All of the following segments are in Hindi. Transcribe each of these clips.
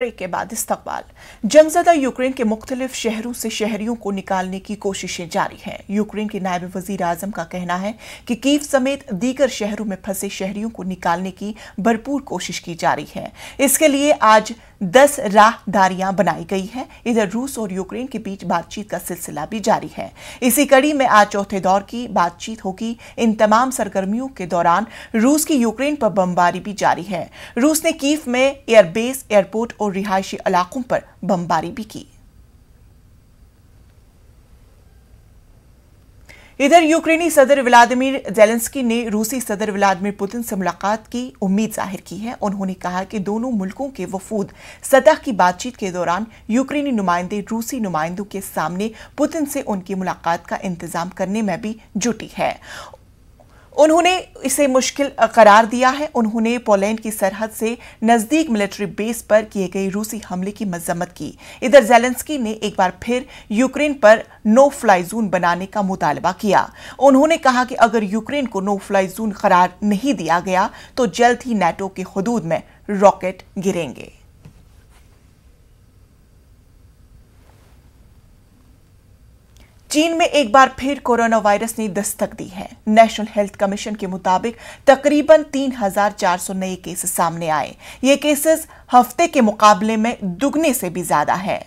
ब्रेक के बाद इस्तकबाल। जंगज़दा यूक्रेन के मुख्तलिफ शहरों से शहरियों को निकालने की कोशिशें जारी हैं। यूक्रेन के नायब वज़ीर आज़म का कहना है कि कीव समेत दीगर शहरों में फंसे शहरियों को निकालने की भरपूर कोशिश की जा रही है। इसके लिए आज 10 राहदारियां बनाई गई हैं। इधर रूस और यूक्रेन के बीच बातचीत का सिलसिला भी जारी है। इसी कड़ी में आज चौथे दौर की बातचीत होगी। इन तमाम सरगर्मियों के दौरान रूस की यूक्रेन पर बमबारी भी जारी है। रूस ने कीव में एयरबेस, एयरपोर्ट और रिहायशी इलाकों पर बमबारी भी की। इधर यूक्रेनी सदर व्लादिमीर ज़ेलेंस्की ने रूसी सदर व्लादिमीर पुतिन से मुलाकात की उम्मीद जाहिर की है। उन्होंने कहा कि दोनों मुल्कों के वफूद सतह की बातचीत के दौरान यूक्रेनी नुमाइंदे रूसी नुमाइंदों के सामने पुतिन से उनकी मुलाकात का इंतजाम करने में भी जुटी है। उन्होंने इसे मुश्किल करार दिया है। उन्होंने पोलैंड की सरहद से नजदीक मिलिट्री बेस पर किए गए रूसी हमले की मजम्मत की। इधर ज़ेलेंस्की ने एक बार फिर यूक्रेन पर नो फ्लाई जोन बनाने का मुतालबा किया। उन्होंने कहा कि अगर यूक्रेन को नो फ्लाई जोन करार नहीं दिया गया तो जल्द ही नाटो के हुदूद में रॉकेट गिरेंगे। चीन में एक बार फिर कोरोना वायरस ने दस्तक दी है। नेशनल हेल्थ कमीशन के मुताबिक तकरीबन 3,400 नए केसेस सामने आए। ये केसेस हफ्ते के मुकाबले में दुगने से भी ज्यादा है।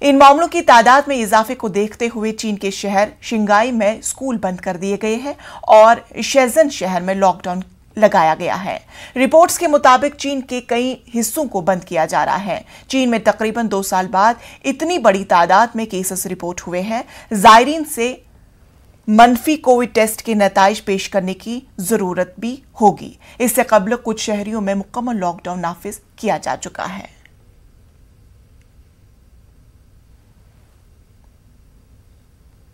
इन मामलों की तादाद में इजाफे को देखते हुए चीन के शहर शिंगाई में स्कूल बंद कर दिए गए हैं और शेजन शहर में लॉकडाउन लगाया गया है। रिपोर्ट्स के मुताबिक चीन के कई हिस्सों को बंद किया जा रहा है। चीन में तकरीबन 2 साल बाद इतनी बड़ी तादाद में केसेस रिपोर्ट हुए हैं। जायरीन से मनफी कोविड टेस्ट के नताइज पेश करने की जरूरत भी होगी। इससे कबल कुछ शहरों में मुकम्मल लॉकडाउन नाफिज किया जा चुका है।